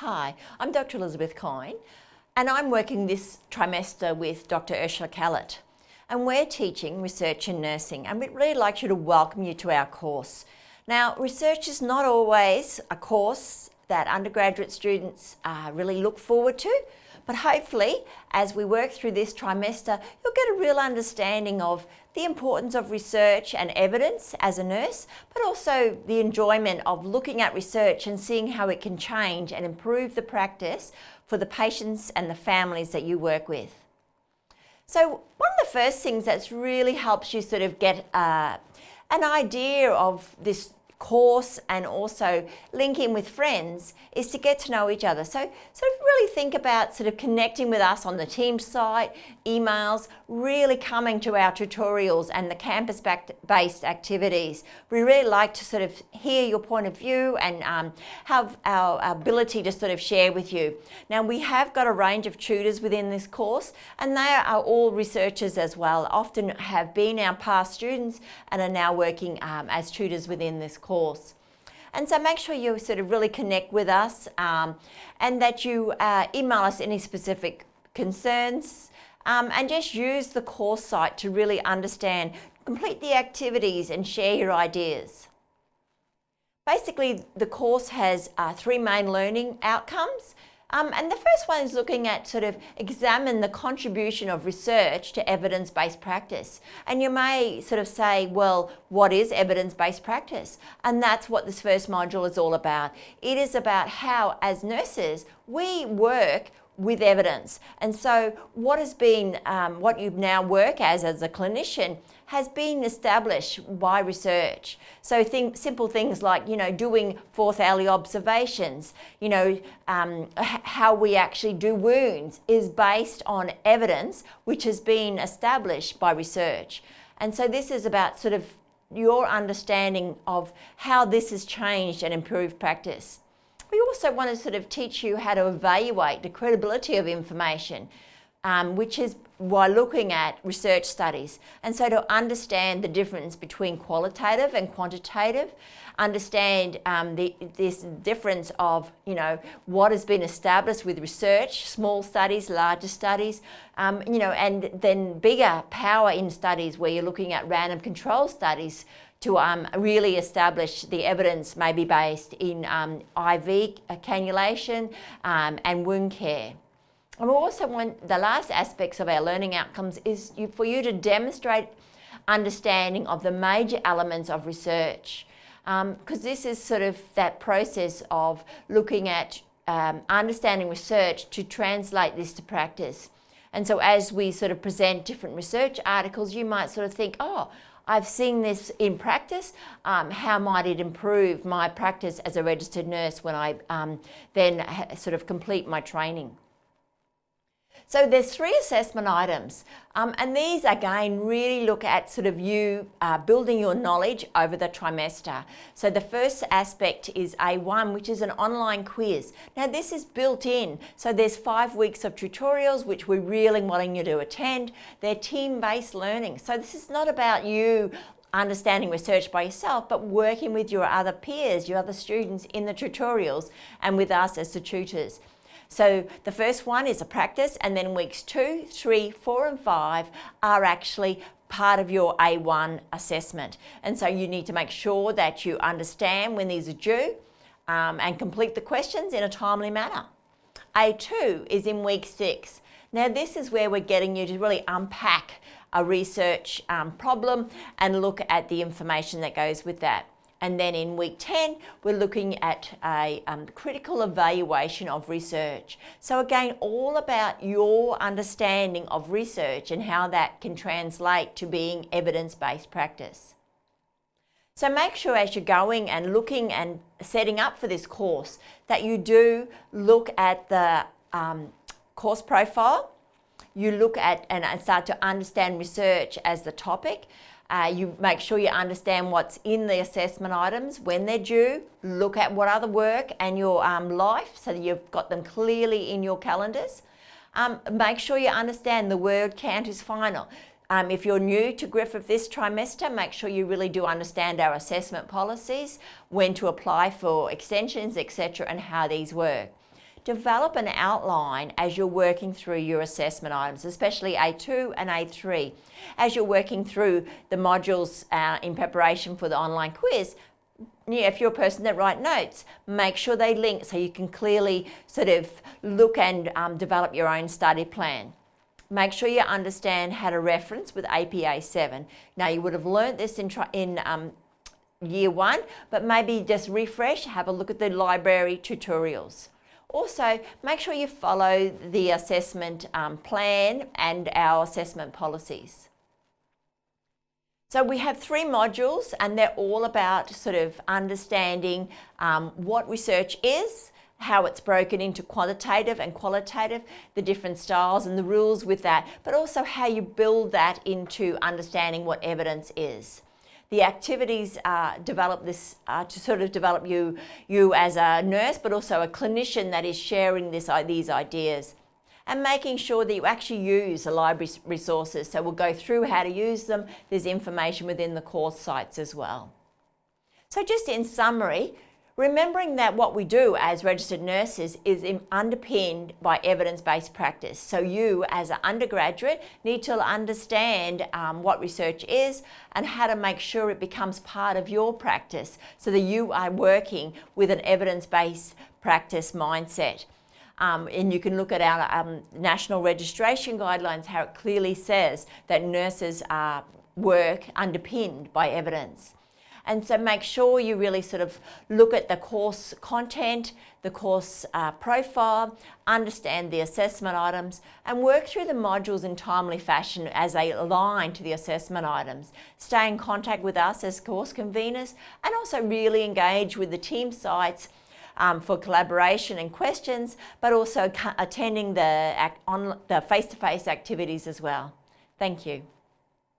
Hi, I'm Dr. Elizabeth Coyne, and I'm working this trimester with Dr. Ursula Callett, and we're teaching research in nursing, and we'd really like you to welcome you to our course. Now, research is not always a course that undergraduate students really look forward to, but hopefully, as we work through this trimester, you'll get a real understanding of the importance of research and evidence as a nurse, but also the enjoyment of looking at research and seeing how it can change and improve the practice for the patients and the families that you work with. So one of the first things that's really helps you sort of get an idea of this course and also link in with friends is to get to know each other. So really think about sort of connecting with us on the Teams site, emails, really coming to our tutorials and the campus-based activities. We really like to sort of hear your point of view and have our ability to sort of share with you. Now, we have got a range of tutors within this course, and they are all researchers as well, often have been our past students and are now working as tutors within this course. And so make sure you sort of really connect with us and that you email us any specific concerns and just use the course site to really understand, complete the activities and share your ideas. Basically, the course has three main learning outcomes. And the first one is looking at sort of examine the contribution of research to evidence-based practice. And you may sort of say, well, what is evidence-based practice? And that's what this first module is all about. It is about how, as nurses, we work with evidence. And so what has been, what you now work as a clinician has been established by research. So simple things like, doing fourth hourly observations, how we actually do wounds is based on evidence which has been established by research. And so this is about sort of your understanding of how this has changed and improved practice. We also want to sort of teach you how to evaluate the credibility of information, which is while looking at research studies. And so to understand the difference between qualitative and quantitative, understand this difference of, what has been established with research, small studies, larger studies, and then bigger power in studies where you're looking at random control studies to really establish the evidence may be based in IV cannulation and wound care. And we also want the last aspects of our learning outcomes is for you to demonstrate understanding of the major elements of research, because this is sort of that process of looking at understanding research to translate this to practice. And so as we sort of present different research articles, you might sort of think, oh, I've seen this in practice. How might it improve my practice as a registered nurse when I then sort of complete my training? So there's three assessment items, and these again really look at sort of you building your knowledge over the trimester. So the first aspect is A1, which is an online quiz. Now this is built in, so there's 5 weeks of tutorials which we're really wanting you to attend. They're team-based learning, so this is not about you understanding research by yourself, but working with your other peers, your other students in the tutorials and with us as the tutors. So the first one is a practice, and then weeks 2, 3, 4 and 5 are actually part of your A1 assessment. And so you need to make sure that you understand when these are due and complete the questions in a timely manner. A2 is in week 6. Now this is where we're getting you to really unpack a research problem and look at the information that goes with that. And then in week 10, we're looking at a critical evaluation of research. So again, all about your understanding of research and how that can translate to being evidence-based practice. So make sure as you're going and looking and setting up for this course that you do look at the course profile, you look at and start to understand research as the topic. You make sure you understand what's in the assessment items, when they're due, look at what other work and your life so that you've got them clearly in your calendars. Make sure you understand the word count is final. If you're new to Griffith this trimester, make sure you really do understand our assessment policies, when to apply for extensions, etc., and how these work. develop an outline as you're working through your assessment items, especially A2 and A3. As you're working through the modules in preparation for the online quiz, if you're a person that writes notes, make sure they link so you can clearly sort of look and develop your own study plan. Make sure you understand how to reference with APA 7. Now, you would have learnt this in year 1, but maybe just refresh, have a look at the library tutorials. Also, make sure you follow the assessment plan and our assessment policies. So we have 3 modules, and they're all about sort of understanding what research is, how it's broken into quantitative and qualitative, the different styles and the rules with that, but also how you build that into understanding what evidence is. The activities develop this to sort of develop you as a nurse, but also a clinician that is sharing these ideas, and making sure that you actually use the library resources. So we'll go through how to use them. There's information within the course sites as well. So just in summary, remembering that what we do as registered nurses is underpinned by evidence-based practice. So you, as an undergraduate, need to understand what research is and how to make sure it becomes part of your practice so that you are working with an evidence-based practice mindset. And you can look at our national registration guidelines, how it clearly says that nurses work underpinned by evidence. And so make sure you really sort of look at the course content, the course profile, understand the assessment items, and work through the modules in timely fashion as they align to the assessment items. Stay in contact with us as course conveners, and also really engage with the team sites for collaboration and questions, but also attending the face-to-face activities as well. Thank you.